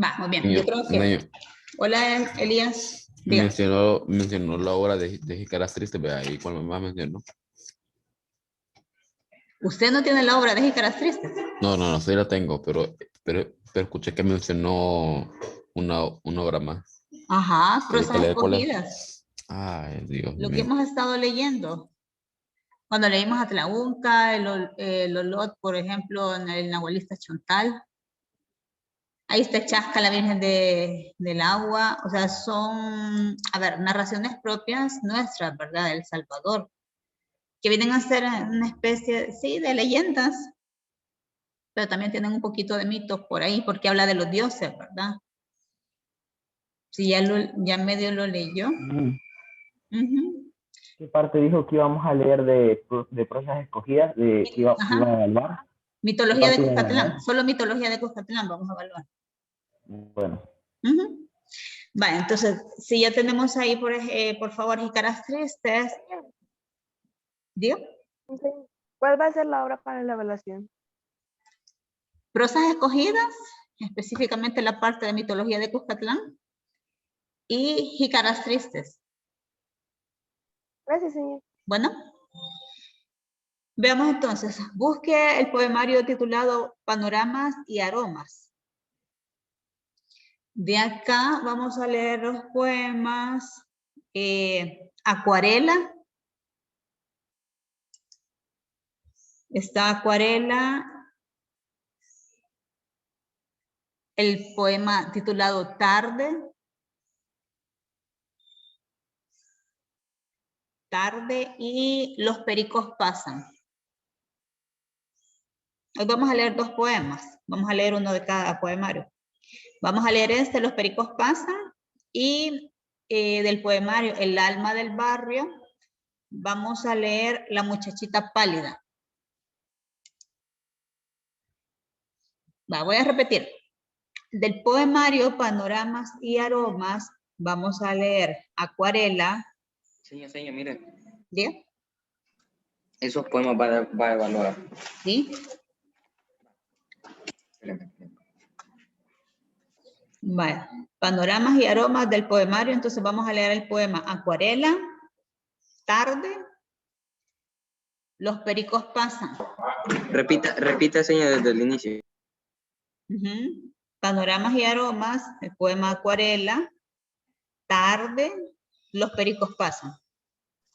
Va, muy bien. Yo Señor, creo que... señor, Hola, Elías. Diga. mencionó la obra de Jicaras Tristes, vea ahí cuál más mencionó. ¿Usted no tiene la obra de Jícaras Tristes? No, sí la tengo, pero escuché que mencionó una obra más. Ajá, Ahorita prosas leer cuál escogidas. es. Ay, Dios Lo que mío. hemos estado leyendo. Cuando leímos Atlaúnca, el Olot, por ejemplo, en el Nahualista Chontal. Ahí está Chasca, la Virgen del Agua. O sea, son, a ver, narraciones propias nuestras, ¿verdad? Del Salvador. Que vienen a ser una especie, sí, de leyendas. Pero también tienen un poquito de mitos por ahí, porque habla de los dioses, ¿verdad? Si ya medio lo leyó. Ujú. ¿Qué parte dijo que íbamos a leer de prosas escogidas, de que iba Ajá. a evaluar? ¿Qué Mitología de parte iba a Cuscatlán. evaluar? Solo mitología de Cuscatlán vamos a evaluar. Bueno, Ujú. Vale, entonces, si ya tenemos ahí, por favor, Jícaras Tristes. ¿Digo? ¿Cuál va a ser la obra para la evaluación? Prosas escogidas, específicamente la parte de mitología de Cuscatlán. Y Jícaras Tristes. Gracias, señor. Bueno. Veamos entonces. Busque el poemario titulado Panoramas y Aromas. De acá vamos a leer los poemas Acuarela. Está Acuarela. El poema titulado Tarde. Tarde y Los pericos pasan. Hoy vamos a leer dos poemas. Vamos a leer uno de cada poemario. Vamos a leer Los pericos pasan y del poemario El alma del barrio. Vamos a leer La muchachita pálida. Voy a repetir. Del poemario Panoramas y Aromas, vamos a leer Acuarela. Señor, mire. ¿Sí? Esos poemas va a evaluar. ¿Sí? Vale. Panoramas y Aromas del poemario, entonces vamos a leer el poema Acuarela, Tarde, Los pericos pasan. Repita, señor, desde el inicio. Panoramas y Aromas, el poema Acuarela, Tarde, Los pericos pasan.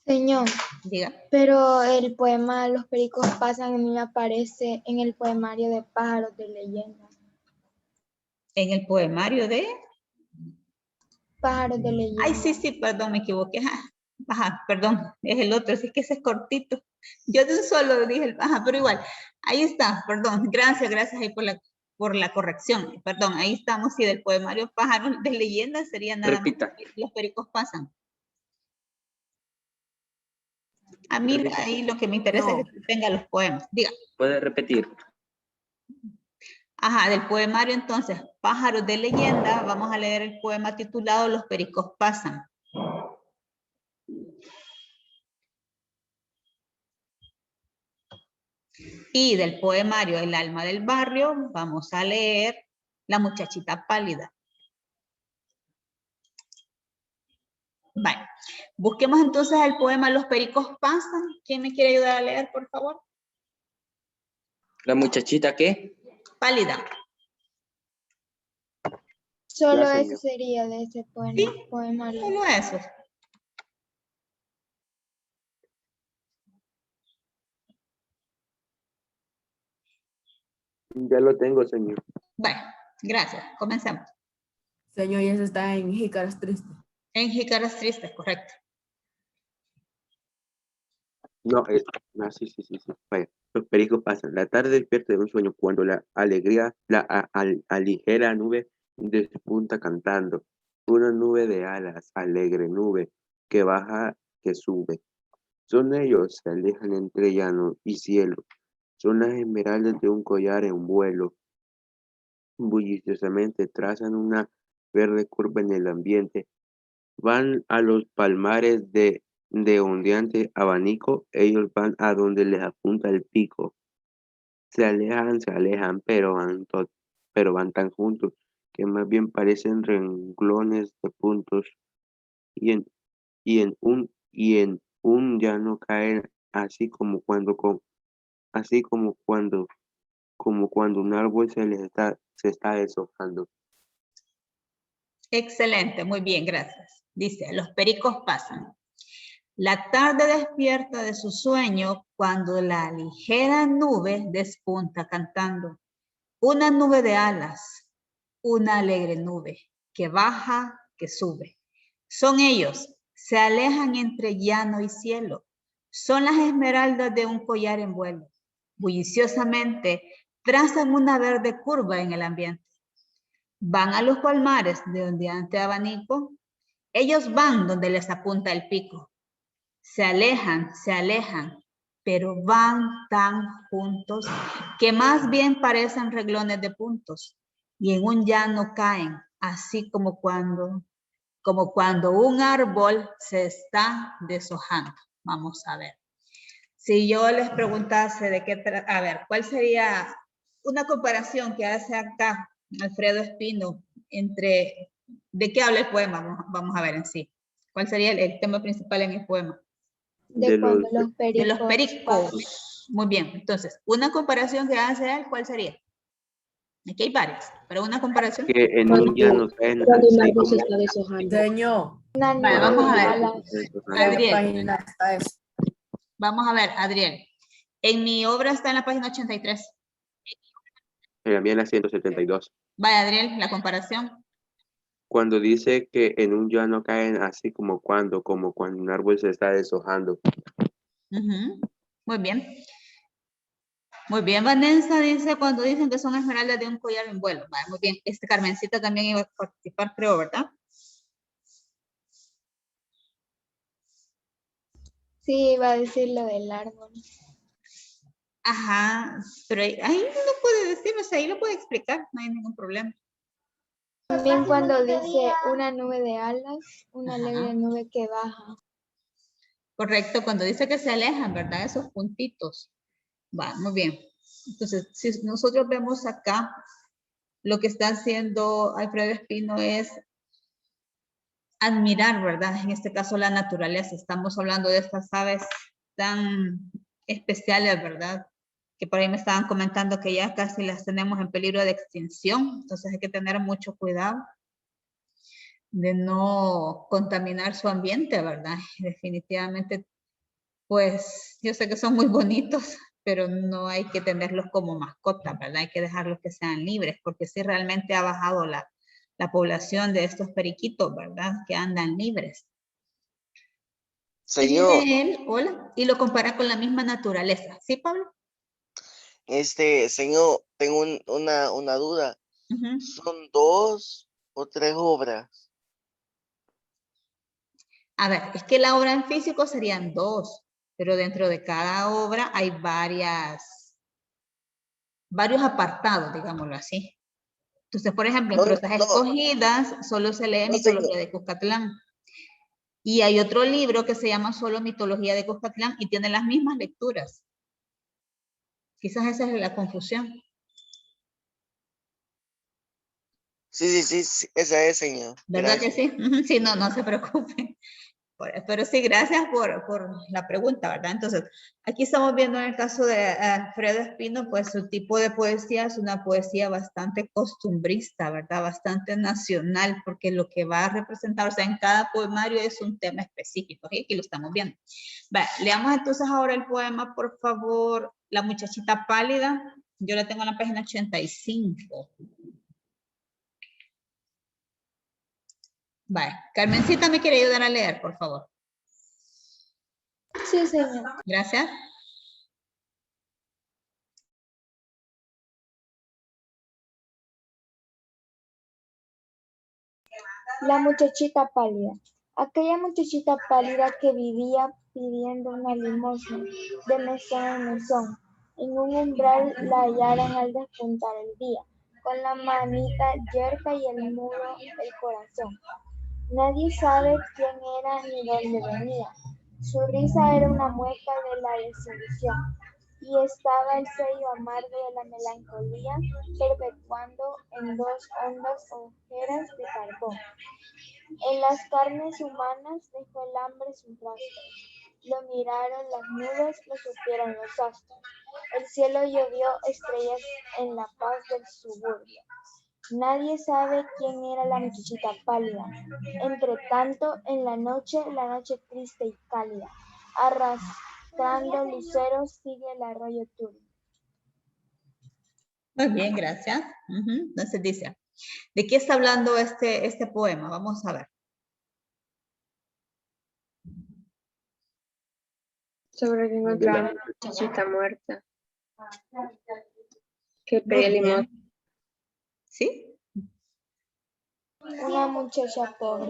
Señor, Diga. pero el poema Los pericos pasan a mí me aparece en el poemario de Pájaros de Leyenda. En el poemario de... Pájaros de Leyenda. Ay, sí, perdón, me equivoqué. Ajá, perdón, es el otro, sí que ese es cortito. Yo de un solo dije, pero igual, ahí está, perdón, gracias ahí por la corrección. Perdón, ahí estamos, sí, del poemario Pájaros de Leyenda sería nada Repita. más Los pericos pasan. A mí Repita. ahí lo que me interesa es que tenga los poemas. Diga. ¿Puede repetir? Ajá, del poemario entonces, Pájaros de Leyenda, vamos a leer el poema titulado Los pericos pasan. Y del poemario El alma del barrio, vamos a leer La muchachita pálida. Vale. Busquemos entonces el poema Los pericos pasan. ¿Quién me quiere ayudar a leer, por favor? ¿La muchachita qué? Pálida. Solo Ya, eso sería de ese poema. Sí, poemario. solo eso. Ya lo tengo, señor. Bueno, gracias. Comencemos. Señor, y eso está en Jícaras Tristes. En Jícaras Tristes, correcto. No, sí. Vaya, los pericos pasan. La tarde despierta de un sueño cuando la alegría, ligera nube despunta cantando. Una nube de alas, alegre nube, que baja, que sube. Son ellos, se alejan entre llano y cielo. Son las esmeraldas de un collar en vuelo. Bulliciosamente trazan una verde curva en el ambiente. Van a los palmares de ondeante abanico, ellos van a donde les apunta el pico. Se alejan, pero van tan juntos que más bien parecen renglones de puntos, y en un llano caen, así como cuando un árbol se está deshojando. Excelente, muy bien, gracias. Dice, los pericos pasan. La tarde despierta de su sueño cuando la ligera nube despunta cantando. Una nube de alas, una alegre nube, que baja, que sube. Son ellos, se alejan entre llano y cielo. Son las esmeraldas de un collar en vuelo. Bulliciosamente trazan una verde curva en el ambiente. Van a los palmares de ondeante abanico. Ellos van donde les apunta el pico. Se alejan, pero van tan juntos que más bien parecen reglones de puntos y en un llano caen, así como cuando un árbol se está deshojando. Vamos a ver. Si yo les preguntase de qué, a ver, ¿cuál sería una comparación que hace acá Alfredo Espino entre, de qué habla el poema? Vamos a ver en sí. ¿Cuál sería el tema principal en el poema? De cuando los De los pericos pericos. Muy bien. Entonces, una comparación que hace él, ¿cuál sería? Aquí hay varias, pero una comparación. Que en un llano caen, Cuando un así árbol se como está deshojando. Señor, Una Vale, nube vamos a de ver. alas. ¿qué Adriel. página está eso? Vamos a ver, Adriel. En mi obra está en la página 83. la mía en la 172. Vaya, Adriel, la comparación. Cuando dice que en un llano caen, así como cuando un árbol se está deshojando. Muy bien. Muy bien, Vanessa dice cuando dicen que son esmeraldas de un collar en vuelo. Vale, muy bien. Carmencita también iba a participar, creo, ¿verdad? Sí, iba a decir lo del árbol. Ajá, pero ahí no puede decir, o sea, ahí lo puede explicar, no hay ningún problema. También cuando dice una nube de alas, una Ajá. alegre nube que baja. Correcto, cuando dice que se alejan, ¿verdad? Esos puntitos. Va, muy bien. Entonces, si nosotros vemos acá, lo que está haciendo Alfredo Espino es admirar, ¿verdad? En este caso la naturaleza. Estamos hablando de estas aves tan especiales, ¿verdad? Que por ahí me estaban comentando que ya casi las tenemos en peligro de extinción. Entonces hay que tener mucho cuidado de no contaminar su ambiente, ¿verdad? Definitivamente, pues yo sé que son muy bonitos, pero no hay que tenerlos como mascotas, ¿verdad? Hay que dejarlos que sean libres, porque sí realmente ha bajado la población de estos periquitos, ¿verdad? Que andan libres. Señor, Y dice él, hola, y lo compara con la misma naturaleza. ¿Sí, Pablo? señor, tengo una duda. Ujú. ¿Son 2 o 3 obras? A ver, es que la obra en físico serían 2, pero dentro de cada obra hay varios apartados, digámoslo así. Entonces, por ejemplo, en No, Prosas Escogidas solo se lee no, señor. Mitología de Cuscatlán. Y hay otro libro que se llama solo Mitología de Cuscatlán y tiene las mismas lecturas. Quizás esa es la confusión. Sí, esa es, señor. ¿Verdad Gracias. que sí? Ujú, sí, no se preocupen. Pero sí, gracias por la pregunta, ¿verdad? Entonces, aquí estamos viendo en el caso de Alfredo Espino, pues su tipo de poesía es una poesía bastante costumbrista, ¿verdad? Bastante nacional, porque lo que va a representar, o sea, en cada poemario es un tema específico, ¿sí? Aquí lo estamos viendo. Vale, leamos entonces ahora el poema, por favor, La muchachita pálida. Yo la tengo en la página 85. Vale, Carmencita me quiere ayudar a leer, por favor. Sí, señor. Gracias. La muchachita pálida. Aquella muchachita pálida que vivía pidiendo una limosna de mesón en mesón. En un umbral la hallaron al despuntar el día, con la manita yerta y el muro el corazón. Nadie sabe quién era ni dónde venía. Su risa era una mueca de la desilusión. y estaba el sello amargo de la melancolía perpetuando en 2 hondas ojeras de carbón. En las carnes humanas dejó el hambre sus rastros. Lo miraron las nubes, lo supieron los astros. El cielo llovió estrellas en la paz del suburbio. Nadie sabe quién era la muchachita pálida. Entre tanto, en la noche triste y cálida, arrastrando luceros, sigue el arroyo turbio. Muy bien, gracias. Entonces dice, ¿de qué está hablando este poema? Vamos a ver. Sobre que encontraba una muchachita muerta que pedía Muy limosna. bien. ¿Sí? Una muchacha pobre.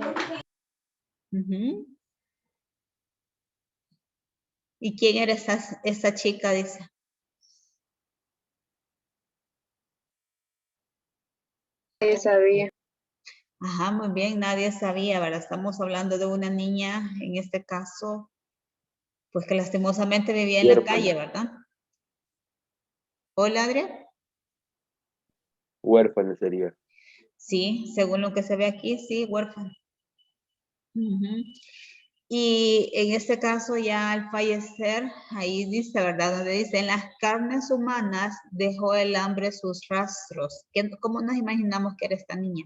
¿Y quién era esa chica? Dice. Nadie sabía. Ajá, muy bien, nadie sabía, ¿verdad? Estamos hablando de una niña, en este caso, pues que lastimosamente vivía en la calle, ¿verdad? Hola, Adrián. Huérfano sería. Sí, según lo que se ve aquí, sí, huérfano. Y en este caso ya al fallecer, ahí dice, ¿verdad? Donde dice, en las carnes humanas dejó el hambre sus rastros. ¿Cómo nos imaginamos que era esta niña?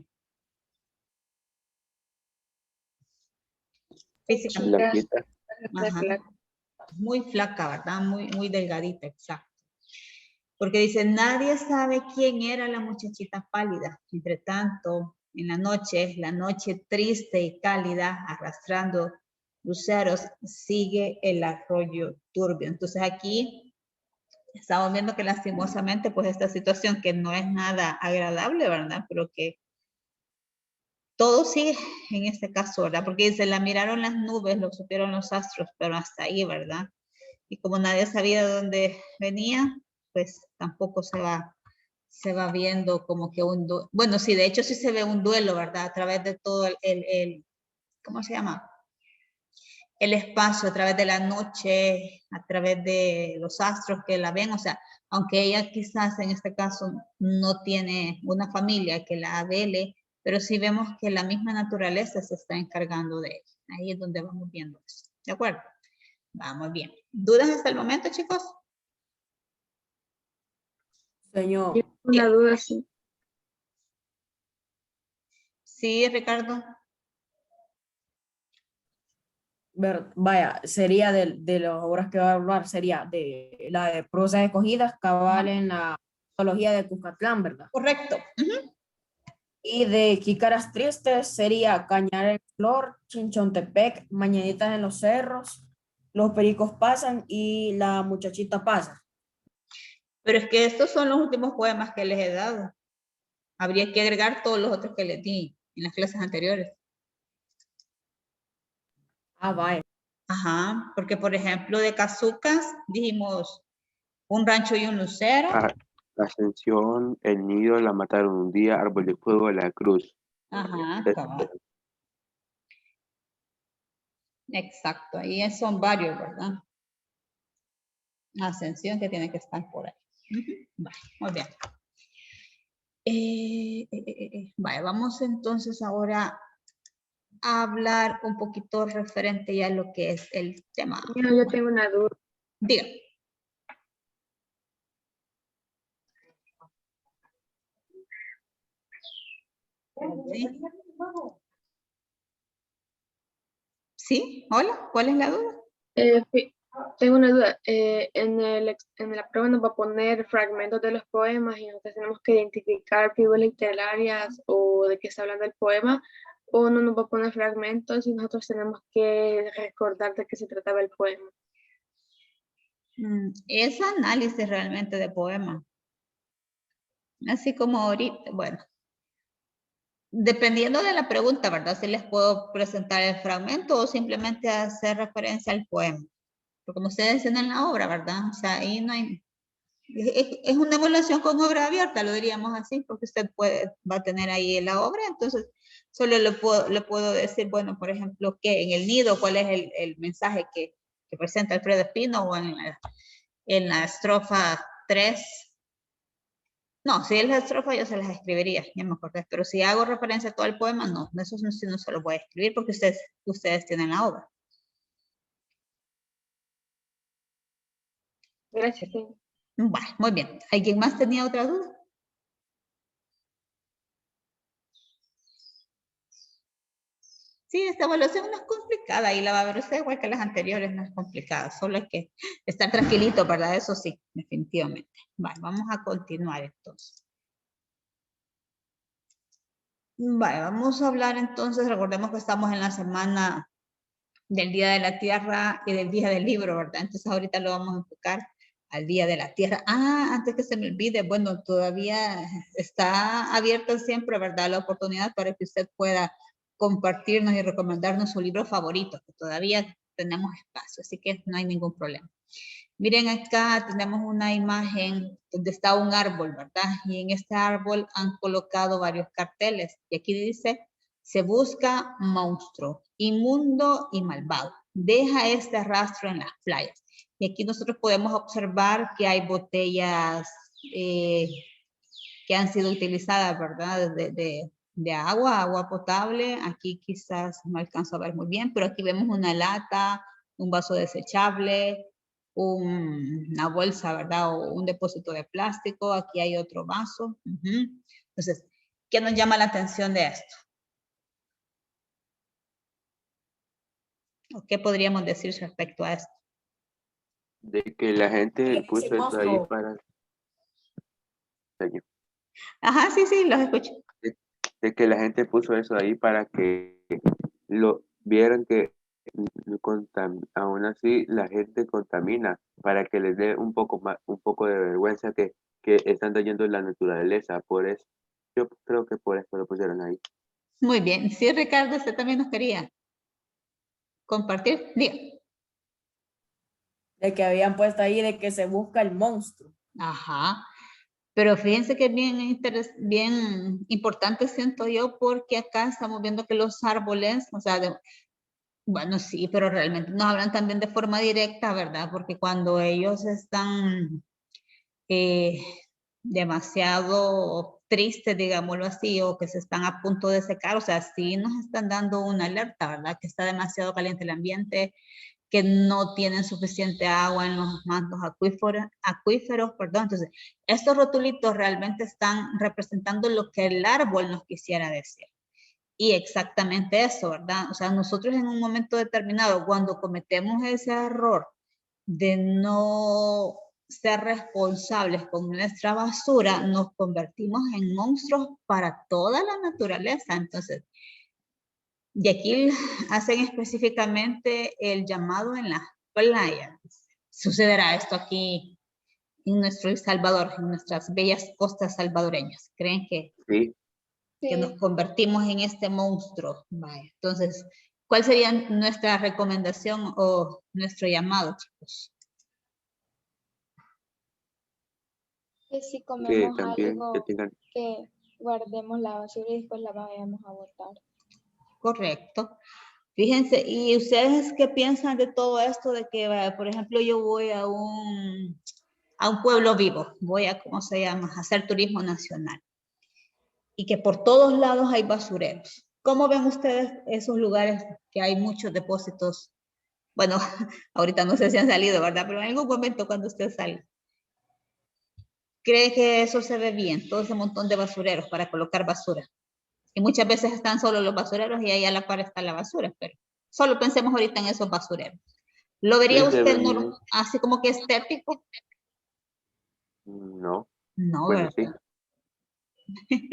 Físicamente. Blanquita. Ajá. Muy flaca, ¿verdad? Muy delgadita, exacto. Porque dice, nadie sabe quién era la muchachita pálida. Entre tanto, en la noche triste y cálida, arrastrando luceros, sigue el arroyo turbio. Entonces aquí estamos viendo que lastimosamente, pues esta situación que no es nada agradable, ¿verdad? Pero que todo sigue en este caso, ¿verdad? Porque dice, la miraron las nubes, lo supieron los astros, pero hasta ahí, ¿verdad? Y como nadie sabía de dónde venía, pues tampoco se va viendo como que bueno, sí, de hecho sí se ve un duelo, ¿verdad? A través de todo ¿cómo se llama? El espacio, a través de la noche, a través de los astros que la ven, o sea, aunque ella quizás en este caso no tiene una familia que la vele, pero sí vemos que la misma naturaleza se está encargando de ella. Ahí es donde vamos viendo eso. ¿De acuerdo? Vamos bien. ¿Dudas hasta el momento, chicos? Señor. Una duda, sí. Sí, Ricardo. Vaya, sería de las obras que va a hablar, sería de la de prosas escogidas, cabal en la antología de Cuscatlán, ¿verdad? Correcto. Y de Jícaras Tristes sería Cañar en Flor, Chinchontepec, Mañanitas en los Cerros, Los Pericos Pasan y La Muchachita Pasa. Pero es que estos son los últimos poemas que les he dado. Habría que agregar todos los otros que les di en las clases anteriores. Ah, vaya. Ajá, porque por ejemplo de Cazucas dijimos Un rancho y un lucero. Ascensión, El Nido, La mataron un día, Árbol de Fuego, La Cruz. Ajá, cabal. Exacto, ahí son varios, ¿verdad? Ascensión que tiene que estar por ahí. Vale, muy bien. Vale, vamos entonces ahora a hablar un poquito referente ya a lo que es el tema. Yo tengo una duda. Diga. ¿Sí? ¿Sí? Hola, ¿cuál es la duda? Tengo una duda. En la prueba nos va a poner fragmentos de los poemas y nosotros tenemos que identificar figuras literarias o de qué está hablando el poema, o no nos va a poner fragmentos y nosotros tenemos que recordar de qué se trataba el poema. Es análisis realmente de poema. Así como ahorita, bueno. Dependiendo de la pregunta, ¿verdad? Si les puedo presentar el fragmento o simplemente hacer referencia al poema. Porque como ustedes dicen en la obra, ¿verdad? O sea, ahí no hay... Es una evaluación con obra abierta, lo diríamos así, porque usted va a tener ahí la obra, entonces solo le puedo decir, bueno, por ejemplo, que en El Nido, ¿cuál es el mensaje que presenta Alfredo Espino? O en la estrofa 3. No, si es la estrofa yo se las escribiría, ya me acordé. Pero si hago referencia a todo el poema, no. Eso no, no se los voy a escribir porque ustedes tienen la obra. Gracias, sí. Vale, muy bien. ¿Alguien más tenía otra duda? Sí, esta evaluación no es complicada y la va a ver usted igual que las anteriores, no es complicada. Solo hay que estar tranquilito, ¿verdad? Eso sí, definitivamente. Vale, vamos a continuar entonces. Vale, vamos a hablar entonces, recordemos que estamos en la semana del Día de la Tierra y del Día del Libro, ¿verdad? Entonces ahorita lo vamos a enfocar al Día de la Tierra. Ah, antes que se me olvide, bueno, todavía está abierta siempre, ¿verdad? La oportunidad para que usted pueda compartirnos y recomendarnos su libro favorito, que todavía tenemos espacio, así que no hay ningún problema. Miren, acá tenemos una imagen donde está un árbol, ¿verdad? Y en este árbol han colocado varios carteles. Y aquí dice, se busca monstruo, inmundo y malvado. Deja este rastro en las playas. Y aquí nosotros podemos observar que hay botellas que han sido utilizadas, ¿verdad? De agua potable. Aquí quizás no alcanzo a ver muy bien, pero aquí vemos una lata, un vaso desechable, una bolsa, ¿verdad? O un depósito de plástico. Aquí hay otro vaso. Entonces, ¿qué nos llama la atención de esto? ¿O qué podríamos decir respecto a esto? De que la gente puso eso ahí para... Ajá, sí, los escucho. De que la gente puso eso ahí para que lo vieran que aún así la gente contamina, para que les dé un poco de vergüenza que están dañando la naturaleza. Por eso, yo creo que por eso lo pusieron ahí. Muy bien. Sí, Ricardo, usted también nos quería compartir. Diga. De que habían puesto ahí de que se busca el monstruo. Ajá. Pero fíjense que es bien importante, siento yo, porque acá estamos viendo que los árboles, o sea, bueno, sí, pero realmente nos hablan también de forma directa, ¿verdad? Porque cuando ellos están demasiado tristes, digámoslo así, o que se están a punto de secar, o sea, sí nos están dando una alerta, ¿verdad? Que está demasiado caliente el ambiente, que no tienen suficiente agua en los mantos acuíferos, perdón. Entonces, estos rotulitos realmente están representando lo que el árbol nos quisiera decir. Y exactamente eso, ¿verdad? O sea, nosotros en un momento determinado, cuando cometemos ese error de no ser responsables con nuestra basura, nos convertimos en monstruos para toda la naturaleza. Entonces, y aquí hacen específicamente el llamado en las playas. Sucederá esto aquí en nuestro El Salvador, en nuestras bellas costas salvadoreñas. ¿Creen que, sí, que nos convertimos en este monstruo? Vaya. Entonces, ¿cuál sería nuestra recomendación o nuestro llamado, chicos? Que si comemos también algo, que tengan... que guardemos la basura y después la vayamos a botar. Correcto. Fíjense, ¿y ustedes qué piensan de todo esto? De que, por ejemplo, yo voy a un pueblo vivo, voy a, ¿cómo se llama?, a hacer turismo nacional. Y que por todos lados hay basureros. ¿Cómo ven ustedes esos lugares que hay muchos depósitos? Bueno, ahorita no sé si han salido, ¿verdad? Pero en algún momento cuando usted sale. ¿Cree que eso se ve bien? Todo ese montón de basureros para colocar basura. Y muchas veces están solo los basureros y ahí a la par está la basura, pero solo pensemos ahorita en esos basureros. ¿Lo vería usted así como que estético? No. No, Bueno, ¿verdad? sí.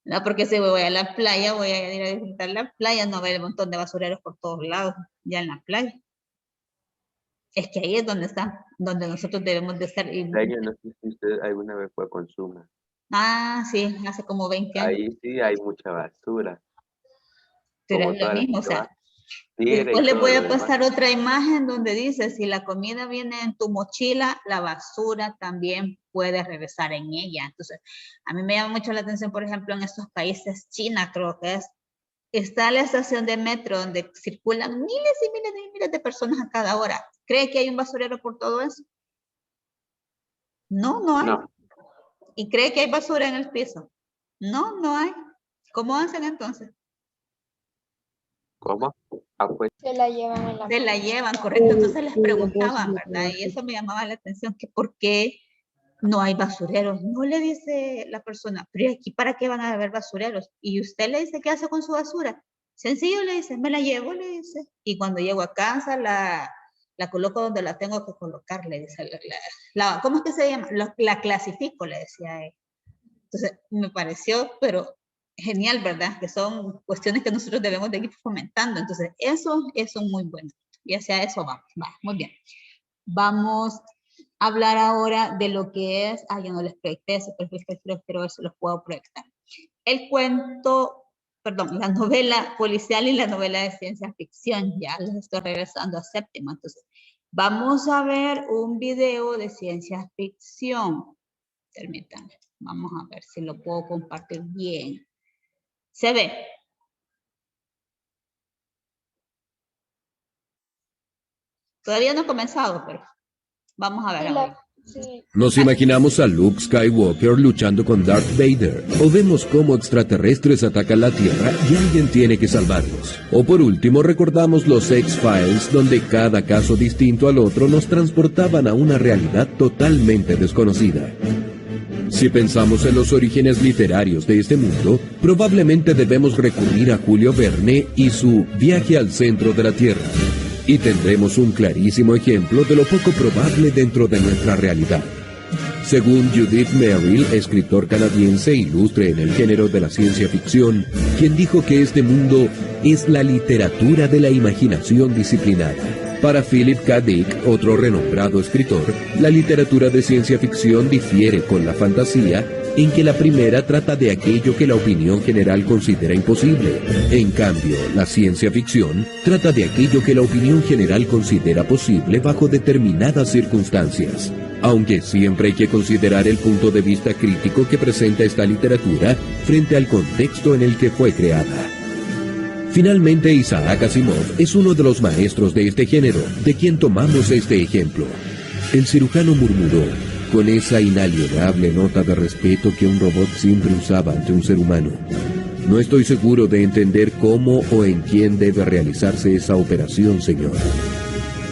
No, porque si voy a la playa, voy a ir a visitar la playa, no ver un montón de basureros por todos lados, ya en la playa. Es que ahí es donde está, donde nosotros debemos de estar. No sé si usted alguna vez fue a Consuma. Ah, sí, hace como 20 años. Ahí sí hay mucha basura. Pero Como es lo todas las mismo, o que va. sea, Tigre y después le todo voy lo a demás. pasar otra imagen donde dice, si la comida viene en tu mochila, la basura también puede regresar en ella. Entonces, a mí me llama mucho la atención, por ejemplo, en estos países, China creo que es, está la estación de metro donde circulan miles y miles y miles de personas a cada hora. ¿Cree que hay un basurero por todo eso? No, no hay. No. ¿Y cree que hay basura en el piso? No, no hay. ¿Cómo hacen entonces? ¿Cómo? Ah, pues, Se la llevan en la Se la llevan, correcto. Entonces les preguntaban, ¿verdad? Y eso me llamaba la atención, que por qué no hay basureros. No le dice la persona, pero ¿y aquí para qué van a haber basureros? Y usted le dice, ¿qué hace con su basura? Sencillo, le dice, me la llevo, le dice. Y cuando llego a casa, la coloco donde la tengo que colocar, le dice. ¿Cómo es que se llama? La clasifico, le decía a él. Entonces, me pareció, pero genial, ¿verdad? Que son cuestiones que nosotros debemos de ir fomentando. Entonces, eso es muy bueno. Y hacia eso vamos. Va, muy bien. Vamos a hablar ahora de lo que es, yo no les proyecté ese perfil, pero ver si los puedo proyectar. El cuento, perdón, la novela policial y la novela de ciencia ficción. Ya les estoy regresando a séptima. Entonces, vamos a ver un video de ciencia ficción. Permítanme. Vamos a ver si lo puedo compartir bien. ¿Se ve? Todavía no he comenzado, pero vamos a ver ahora. Nos imaginamos a Luke Skywalker luchando con Darth Vader, o vemos cómo extraterrestres atacan la Tierra y alguien tiene que salvarlos. O por último recordamos los X-Files, donde cada caso distinto al otro nos transportaban a una realidad totalmente desconocida. Si pensamos en los orígenes literarios de este mundo, probablemente debemos recurrir a Julio Verne y su Viaje al centro de la Tierra. Y tendremos un clarísimo ejemplo de lo poco probable dentro de nuestra realidad. Según Judith Merril, escritor canadiense ilustre en el género de la ciencia ficción, quien dijo que este mundo es la literatura de la imaginación disciplinada. Para Philip K. Dick, otro renombrado escritor, la literatura de ciencia ficción difiere con la fantasía en que la primera trata de aquello que la opinión general considera imposible. En cambio, la ciencia ficción trata de aquello que la opinión general considera posible bajo determinadas circunstancias. Aunque siempre hay que considerar el punto de vista crítico que presenta esta literatura frente al contexto en el que fue creada. Finalmente, Isaac Asimov es uno de los maestros de este género, de quien tomamos este ejemplo. El cirujano murmuró, con esa inalienable nota de respeto que un robot siempre usaba ante un ser humano: no estoy seguro de entender cómo o en quién debe realizarse esa operación, señor.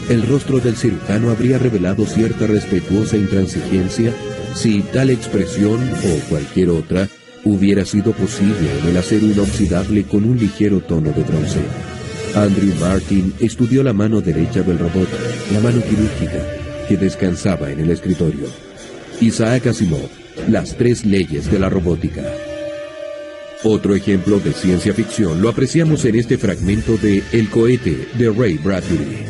El rostro del cirujano habría revelado cierta respetuosa intransigencia si tal expresión o cualquier otra hubiera sido posible en el acero inoxidable con un ligero tono de bronce. Andrew Martin estudió la mano derecha del robot, la mano quirúrgica, que descansaba en el escritorio. Isaac Asimov, las 3 leyes de la robótica. Otro ejemplo de ciencia ficción lo apreciamos en este fragmento de El cohete de Ray Bradbury.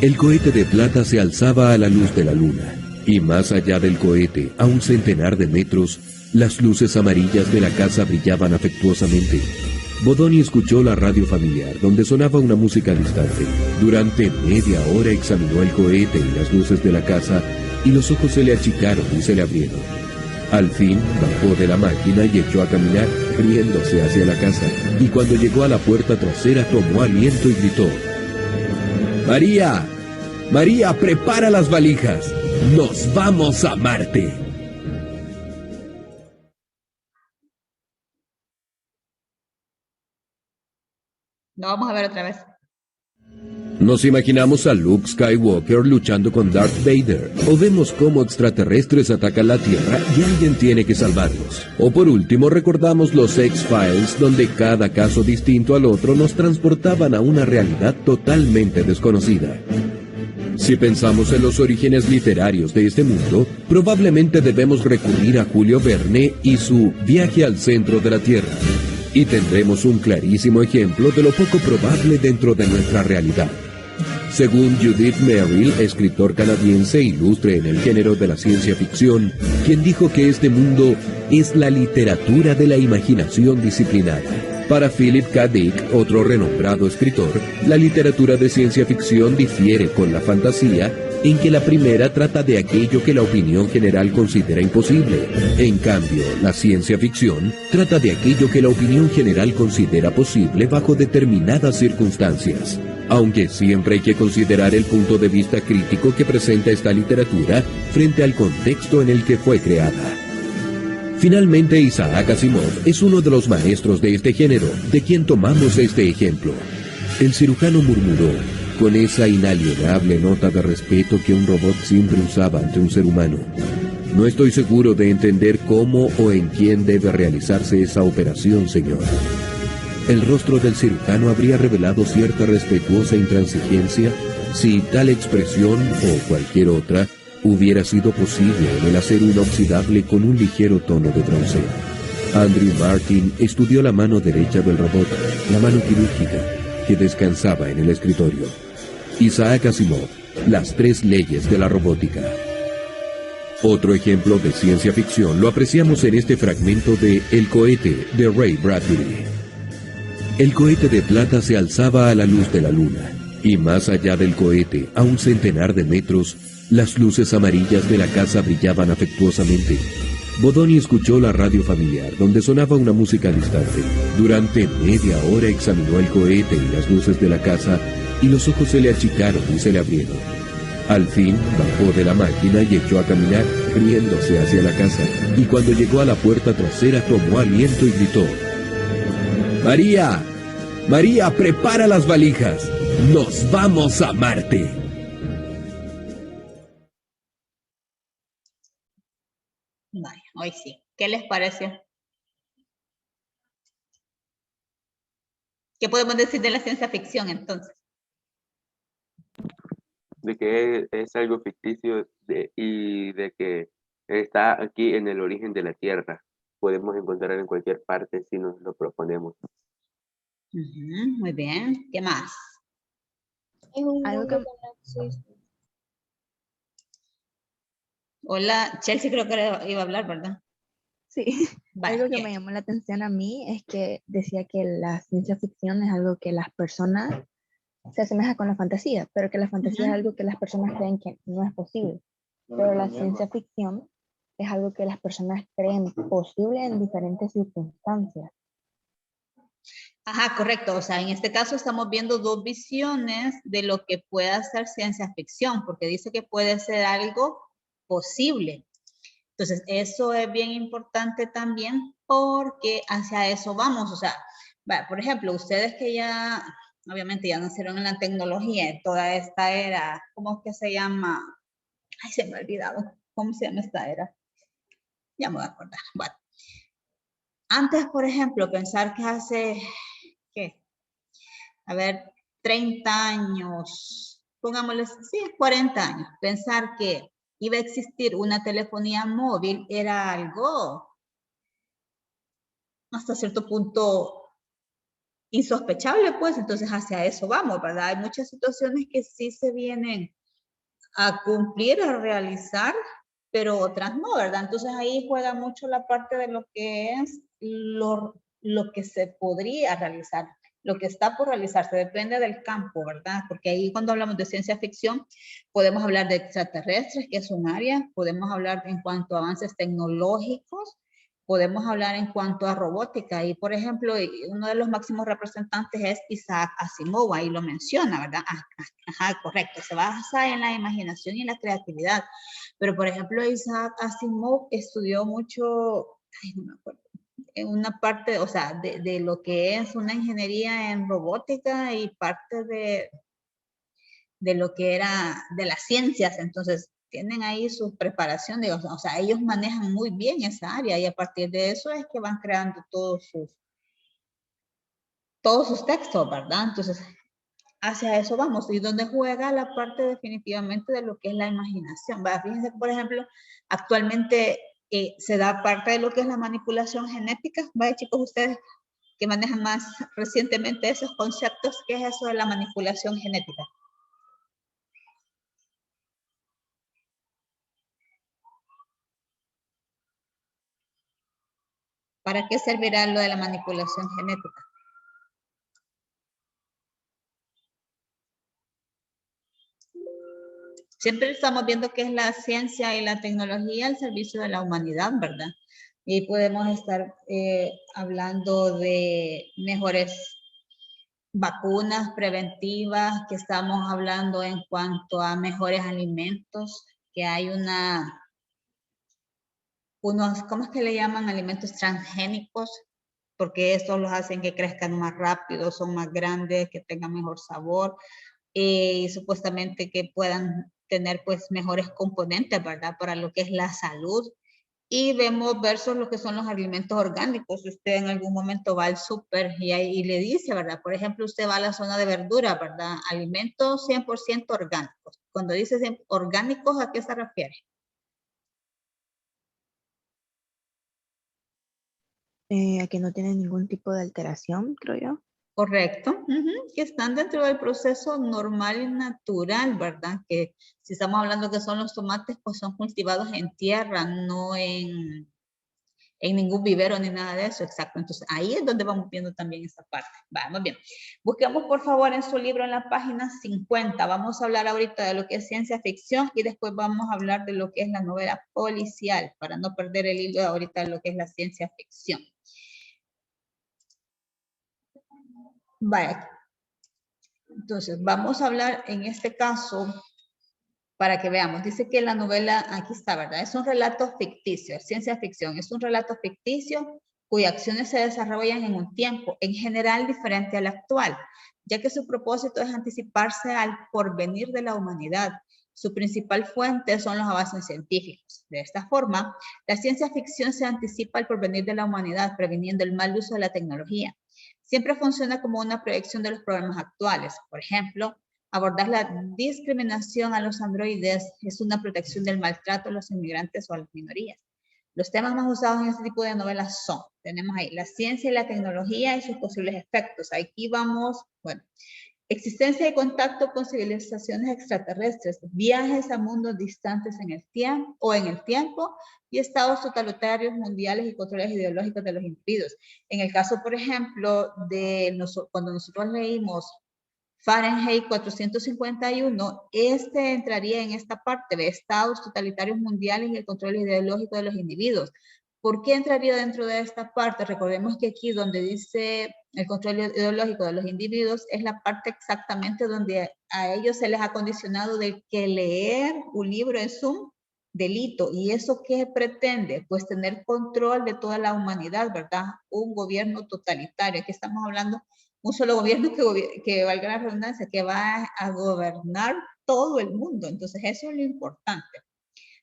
El cohete de plata se alzaba a la luz de la luna, y más allá del cohete, a un centenar de metros, las luces amarillas de la casa brillaban afectuosamente. Bodoni escuchó la radio familiar, donde sonaba una música distante. Durante media hora examinó el cohete y las luces de la casa, y los ojos se le achicaron y se le abrieron. Al fin, bajó de la máquina y echó a caminar, riéndose hacia la casa, y cuando llegó a la puerta trasera tomó aliento y gritó: ¡María! ¡María, prepara las valijas! ¡Nos vamos a Marte! Lo vamos a ver otra vez. Nos imaginamos a Luke Skywalker luchando con Darth Vader, o vemos cómo extraterrestres atacan la Tierra y alguien tiene que salvarlos. O por último recordamos los X-Files, donde cada caso distinto al otro nos transportaban a una realidad totalmente desconocida. Si pensamos en los orígenes literarios de este mundo, probablemente debemos recurrir a Julio Verne y su Viaje al centro de la Tierra. Y tendremos un clarísimo ejemplo de lo poco probable dentro de nuestra realidad. Según Judith Merril, escritor canadiense ilustre en el género de la ciencia ficción, quien dijo que este mundo es la literatura de la imaginación disciplinada. Para Philip K. Dick, otro renombrado escritor, la literatura de ciencia ficción difiere con la fantasía en que la primera trata de aquello que la opinión general considera imposible. En cambio, la ciencia ficción trata de aquello que la opinión general considera posible bajo determinadas circunstancias. aunque siempre hay que considerar el punto de vista crítico que presenta esta literatura frente al contexto en el que fue creada. Finalmente, Isaac Asimov es uno de los maestros de este género, de quien tomamos este ejemplo. El cirujano murmuró, con esa inalienable nota de respeto que un robot siempre usaba ante un ser humano: no estoy seguro de entender cómo o en quién debe realizarse esa operación, señor. El rostro del cirujano habría revelado cierta respetuosa intransigencia si tal expresión o cualquier otra hubiera sido posible en el acero inoxidable con un ligero tono de bronce. Andrew Martin estudió la mano derecha del robot, la mano quirúrgica, que descansaba en el escritorio. Isaac Asimov, las 3 leyes de la robótica. Otro ejemplo de ciencia ficción lo apreciamos en este fragmento de El cohete, de Ray Bradbury. El cohete de plata se alzaba a la luz de la luna, y más allá del cohete, a un centenar de metros, las luces amarillas de la casa brillaban afectuosamente. Bodoni escuchó la radio familiar, donde sonaba una música distante. Durante media hora examinó el cohete y las luces de la casa, y los ojos se le achicaron y se le abrieron. Al fin, bajó de la máquina y echó a caminar, riéndose hacia la casa, y cuando llegó a la puerta trasera tomó aliento y gritó: ¡María! ¡María, prepara las valijas! ¡Nos vamos a Marte! Vaya, hoy sí. ¿Qué les pareció? ¿Qué podemos decir de la ciencia ficción entonces? De que es algo ficticio y de que está aquí en el origen de la Tierra. Podemos encontrar en cualquier parte si nos lo proponemos. Muy bien. ¿Qué más? Es un Algo mundo que- que no existe. Hola, Chelsea creo que iba a hablar, ¿verdad? Sí, Vale, algo que ¿qué? me llamó la atención a mí es que decía que la ciencia ficción es algo que las personas se asemeja con la fantasía, pero que la fantasía es algo que las personas creen que no es posible. Pero la ciencia ficción es algo que las personas creen posible en diferentes circunstancias. Ajá, correcto. O sea, en este caso estamos viendo 2 visiones de lo que pueda ser ciencia ficción, porque dice que puede ser algo posible. Entonces, eso es bien importante también porque hacia eso vamos. O sea, por ejemplo, ustedes que ya, obviamente ya nacieron en la tecnología, en toda esta era, ¿cómo es que se llama? Ay, se me ha olvidado. ¿Cómo se llama esta era? Ya me voy a acordar. Bueno. Antes, por ejemplo, pensar que hace, ¿qué? A ver, 30 años, pongámosle, sí, 40 años, pensar que iba a existir una telefonía móvil era algo hasta cierto punto insospechable, pues, entonces hacia eso vamos, ¿verdad? Hay muchas situaciones que sí se vienen a cumplir, a realizar, pero otras no, ¿verdad? Entonces ahí juega mucho la parte de lo que es lo que se podría realizar, lo que está por realizarse, depende del campo, ¿verdad? Porque ahí cuando hablamos de ciencia ficción, podemos hablar de extraterrestres, que es un área, podemos hablar en cuanto a avances tecnológicos, podemos hablar en cuanto a robótica, y por ejemplo, uno de los máximos representantes es Isaac Asimov, ahí lo menciona, ¿verdad? Ajá, correcto, se basa en la imaginación y la creatividad, pero por ejemplo, Isaac Asimov estudió mucho, ay, no me acuerdo, en una parte, o sea, de lo que es una ingeniería en robótica y parte de lo que era de las ciencias, entonces tienen ahí su preparación, digamos, o sea, ellos manejan muy bien esa área y a partir de eso es que van creando todos sus textos, ¿verdad? Entonces, hacia eso vamos, y donde juega la parte definitivamente de lo que es la imaginación. ¿Va? Fíjense que, por ejemplo, actualmente se da parte de lo que es la manipulación genética. ¿Va, chicos, ustedes que manejan más recientemente esos conceptos? ¿Qué es eso de la manipulación genética? ¿Para qué servirá lo de la manipulación genética? Siempre estamos viendo que es la ciencia y la tecnología al servicio de la humanidad, ¿verdad? Y podemos estar hablando de mejores vacunas preventivas, que estamos hablando en cuanto a mejores alimentos, que hay unos, ¿cómo es que le llaman? Alimentos transgénicos, porque estos los hacen que crezcan más rápido, son más grandes, que tengan mejor sabor, y supuestamente que puedan tener pues mejores componentes, ¿verdad? Para lo que es la salud. Y vemos versus lo que son los alimentos orgánicos. Usted en algún momento va al súper y le dice, ¿verdad? Por ejemplo, usted va a la zona de verdura, ¿verdad? Alimentos 100% orgánicos. Cuando dice orgánicos, ¿a qué se refiere? A que no tienen ningún tipo de alteración, creo yo. Correcto, que están dentro del proceso normal y natural, ¿verdad? Que si estamos hablando que son los tomates, pues son cultivados en tierra, no en ningún vivero ni nada de eso, exacto. Entonces ahí es donde vamos viendo también esa parte. Vamos bien. Busquemos por favor en su libro en la página 50. Vamos a hablar ahorita de lo que es ciencia ficción y después vamos a hablar de lo que es la novela policial, para no perder el hilo ahorita de lo que es la ciencia ficción. Vaya. Entonces, vamos a hablar en este caso, para que veamos, dice que la novela, aquí está, ¿verdad? Es un relato ficticio, es ciencia ficción, es un relato ficticio cuyas acciones se desarrollan en un tiempo, en general diferente al actual, ya que su propósito es anticiparse al porvenir de la humanidad. Su principal fuente son los avances científicos. De esta forma, la ciencia ficción se anticipa al porvenir de la humanidad, previniendo el mal uso de la tecnología. Siempre funciona como una proyección de los problemas actuales. Por ejemplo, abordar la discriminación a los androides es una protección del maltrato a los inmigrantes o a las minorías. Los temas más usados en este tipo de novelas son, tenemos ahí, la ciencia y la tecnología y sus posibles efectos. Aquí vamos, bueno, existencia y contacto con civilizaciones extraterrestres, viajes a mundos distantes en el tiempo y estados totalitarios mundiales y controles ideológicos de los individuos. En el caso, por ejemplo, de cuando nosotros leímos Fahrenheit 451, este entraría en esta parte de estados totalitarios mundiales y el control ideológico de los individuos. ¿Por qué entraría dentro de esta parte? Recordemos que aquí donde dice el control ideológico de los individuos es la parte exactamente donde a ellos se les ha condicionado de que leer un libro es un delito. ¿Y eso qué pretende? Pues tener control de toda la humanidad, ¿verdad? Un gobierno totalitario. Aquí estamos hablando un solo gobierno que valga la redundancia, que va a gobernar todo el mundo. Entonces, eso es lo importante.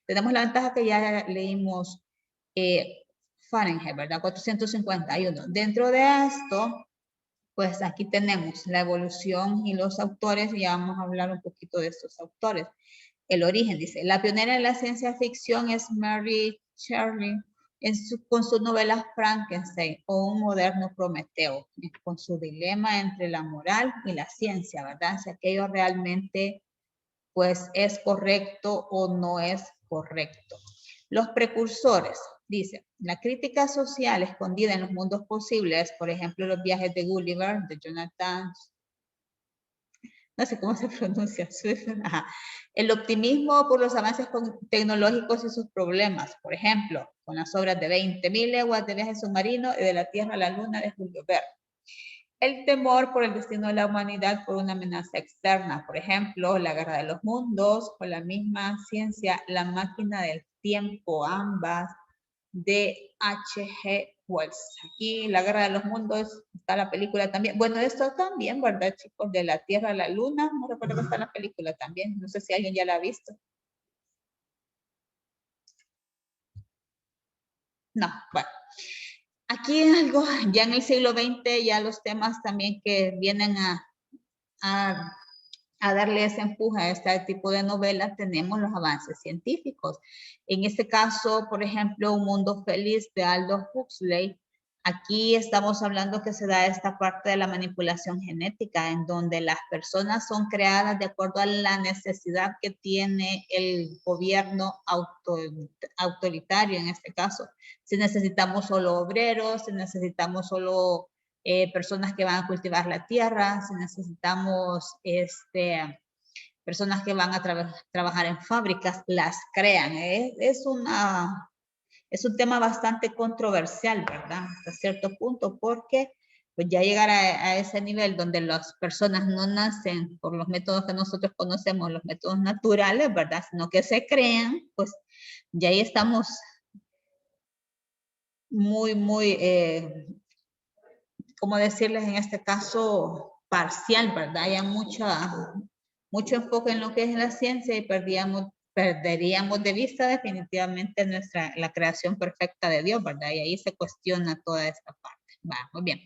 Tenemos la ventaja que ya leímos Fahrenheit, ¿verdad? 451. Dentro de esto, pues aquí tenemos la evolución y los autores, y ya vamos a hablar un poquito de estos autores. El origen, dice, la pionera en la ciencia ficción es Mary Shelley, con su novela Frankenstein o un moderno Prometeo, con su dilema entre la moral y la ciencia, ¿verdad? Si aquello realmente pues es correcto o no es correcto. Los precursores, dice, la crítica social escondida en los mundos posibles, por ejemplo, los viajes de Gulliver, de Jonathan, no sé cómo se pronuncia, el optimismo por los avances tecnológicos y sus problemas, por ejemplo, con las obras de 20.000 leguas de viaje submarino y de la Tierra a la Luna de Julio Verne. El temor por el destino de la humanidad por una amenaza externa, por ejemplo, la guerra de los mundos, o la misma ciencia, la máquina del tiempo, ambas, de H.G. Wells. Aquí, la guerra de los mundos, está la película también. Bueno, esto también, ¿verdad, chicos? De la Tierra a la Luna, no recuerdo que está la película también. No sé si alguien ya la ha visto. No, bueno. Aquí algo, ya en el siglo XX, ya los temas también que vienen a darle ese empuje a este tipo de novelas, tenemos los avances científicos. En este caso, por ejemplo, Un Mundo Feliz de Aldous Huxley. Aquí estamos hablando que se da esta parte de la manipulación genética, en donde las personas son creadas de acuerdo a la necesidad que tiene el gobierno autoritario en este caso. Si necesitamos solo obreros, si necesitamos solo personas que van a cultivar la tierra, si necesitamos personas que van a trabajar en fábricas, las crean. Es un tema bastante controversial, ¿verdad? Hasta cierto punto, porque pues ya llegar a ese nivel donde las personas no nacen por los métodos que nosotros conocemos, los métodos naturales, ¿verdad? Sino que se crean, pues ya ahí estamos muy, ¿cómo decirles en este caso? Parcial, ¿verdad? Hay mucho enfoque en lo que es la ciencia y perderíamos de vista definitivamente la creación perfecta de Dios, ¿verdad? Y ahí se cuestiona toda esta parte. Va, muy bien.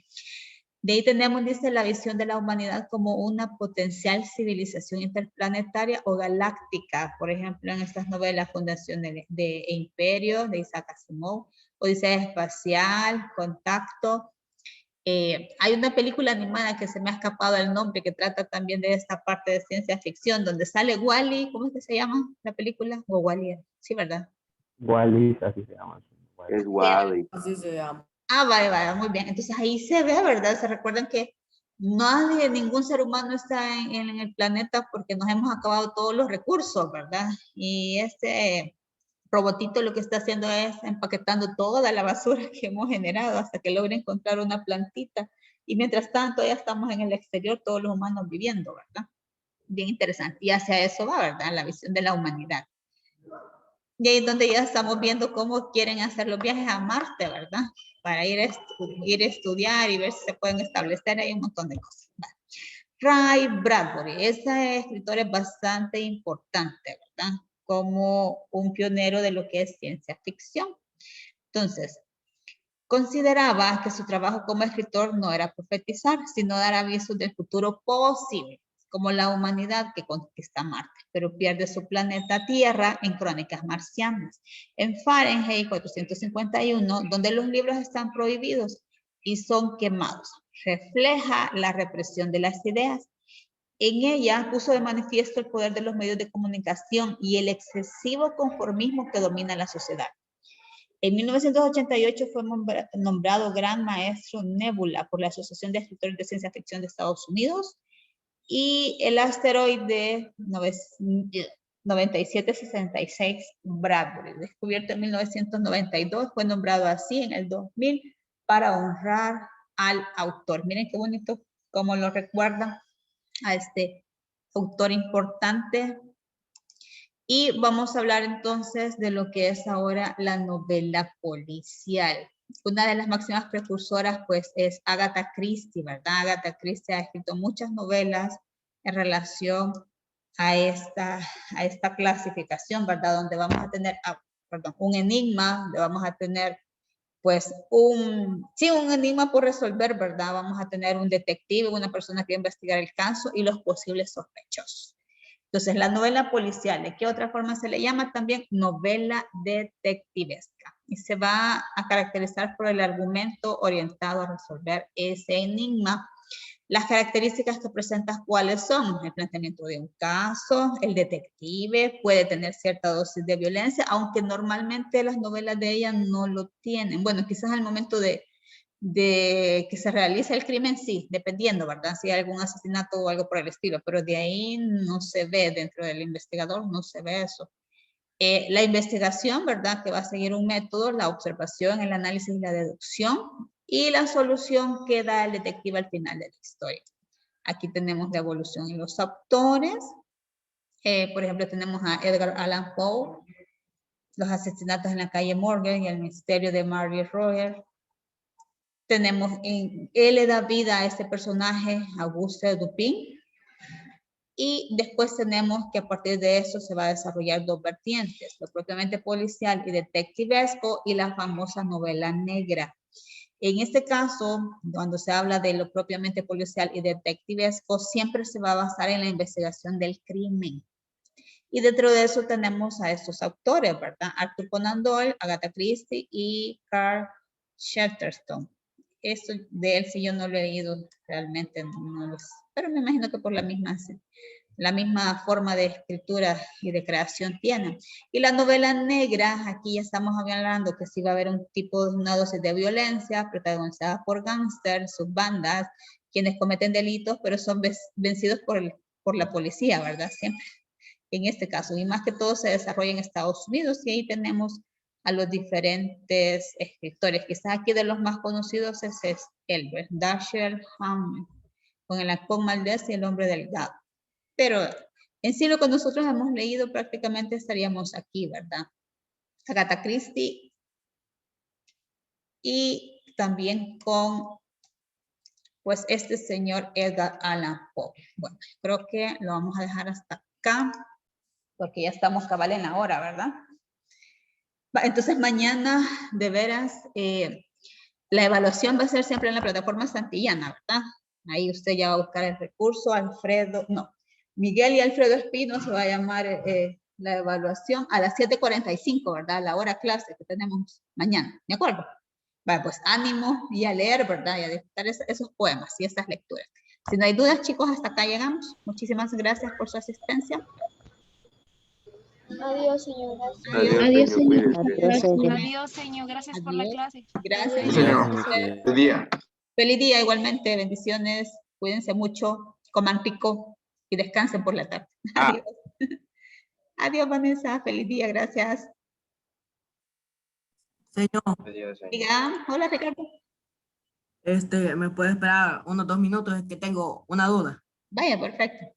De ahí tenemos, dice, la visión de la humanidad como una potencial civilización interplanetaria o galáctica. Por ejemplo, en estas novelas, Fundación de Imperio, de Isaac Asimov, Odisea Espacial, Contacto. Hay una película animada que se me ha escapado el nombre, que trata también de esta parte de ciencia ficción, donde sale Wall-E. ¿Cómo es que se llama la película? O Wall-E, sí, ¿verdad? Wall-E, así se llama. Es Wall-E. Así se llama. Ah, vale, muy bien. Entonces ahí se ve, ¿verdad? Se recuerdan que ningún ser humano está en el planeta porque nos hemos acabado todos los recursos, ¿verdad? Y este robotito lo que está haciendo es empaquetando toda la basura que hemos generado hasta que logre encontrar una plantita. Y mientras tanto ya estamos en el exterior, todos los humanos viviendo, ¿verdad? Bien interesante. Y hacia eso va, ¿verdad? La visión de la humanidad. Y ahí es donde ya estamos viendo cómo quieren hacer los viajes a Marte, ¿verdad? Para ir a estudiar y ver si se pueden establecer ahí un montón de cosas. Ray Bradbury, ese escritor es bastante importante, ¿verdad? Como un pionero de lo que es ciencia ficción. Entonces, consideraba que su trabajo como escritor no era profetizar, sino dar avisos del futuro posible, como la humanidad que conquista Marte, pero pierde su planeta Tierra en Crónicas Marcianas. En Fahrenheit 451, donde los libros están prohibidos y son quemados, refleja la represión de las ideas. En ella puso de manifiesto el poder de los medios de comunicación y el excesivo conformismo que domina la sociedad. En 1988 fue nombrado Gran Maestro Nebula por la Asociación de Escritores de Ciencia Ficción de Estados Unidos, y el asteroide 9766 Bradbury, descubierto en 1992, fue nombrado así en el 2000 para honrar al autor. Miren qué bonito cómo lo recuerdan a este autor importante. Y vamos a hablar entonces de lo que es ahora la novela policial. Una de las máximas precursoras pues es Agatha Christie, ¿verdad? Agatha Christie ha escrito muchas novelas en relación a esta clasificación, ¿verdad? Donde vamos a tener un enigma, donde vamos a tener pues un enigma por resolver, ¿verdad? Vamos a tener un detective, una persona que va a investigar el caso y los posibles sospechosos. Entonces, la novela policial, ¿de qué otra forma se le llama? También novela detectivesca. Y se va a caracterizar por el argumento orientado a resolver ese enigma. Las características que presenta, ¿cuáles son? El planteamiento de un caso, el detective puede tener cierta dosis de violencia, aunque normalmente las novelas de ella no lo tienen. Bueno, quizás al momento de que se realice el crimen, sí, dependiendo, ¿verdad? Si hay algún asesinato o algo por el estilo, pero de ahí no se ve, dentro del investigador no se ve eso. La investigación, ¿verdad? Que va a seguir un método, la observación, el análisis y la deducción, y la solución que da el detective al final de la historia. Aquí tenemos la evolución en los autores. Por ejemplo, tenemos a Edgar Allan Poe, Los asesinatos en la calle Morgan y el misterio de Mary Royer. Tenemos, él le da vida a este personaje, Auguste Dupin, y después tenemos que a partir de eso se va a desarrollar dos vertientes, lo propiamente policial y detectivesco, y la famosa novela negra. En este caso, cuando se habla de lo propiamente policial y detectivesco, siempre se va a basar en la investigación del crimen. Y dentro de eso tenemos a estos autores, ¿verdad? Arthur Conan Doyle, Agatha Christie y Carl Chesterton. Esto de él sí yo no lo he leído realmente, pero me imagino que por la misma forma de escritura y de creación tiene. Y la novela negra, aquí ya estamos hablando que sí va a haber una dosis de violencia protagonizada por gángsters, sus bandas, quienes cometen delitos, pero son vencidos por la policía, ¿verdad? Siempre en este caso, y más que todo se desarrolla en Estados Unidos, y ahí tenemos a los diferentes escritores. Quizás aquí de los más conocidos es Albert, Dashiell Hammett, con el halcón Maldés y el hombre delgado. Pero en sí lo que nosotros hemos leído prácticamente estaríamos aquí, ¿verdad? Agatha Christie y también con pues este señor Edgar Allan Poe. Bueno, creo que lo vamos a dejar hasta acá porque ya estamos cabal en la hora, ¿verdad? Entonces mañana, de veras, la evaluación va a ser siempre en la plataforma Santillana, ¿verdad? Ahí usted ya va a buscar el recurso, Miguel y Alfredo Espino se va a llamar la evaluación a las 7:45, ¿verdad? La hora clase que tenemos mañana, ¿de acuerdo? Vale, pues ánimo y a leer, ¿verdad? Y a disfrutar esos poemas y esas lecturas. Si no hay dudas, chicos, hasta acá llegamos. Muchísimas gracias por su asistencia. Adiós, señora. Adiós, señor. Adiós, señor. Gracias por la clase. Gracias. Feliz día. Feliz día igualmente. Bendiciones. Cuídense mucho. Coman rico y descansen por la tarde. Adiós. Adiós, Vanessa. Feliz día. Gracias. Señor, Diga. Hola, Ricardo. ¿me puede esperar unos 2 minutos? Es que tengo una duda. Vaya, perfecto.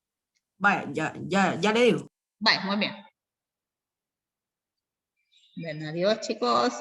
Vaya, ya le digo. Vaya, muy bien. Bueno, adiós, chicos.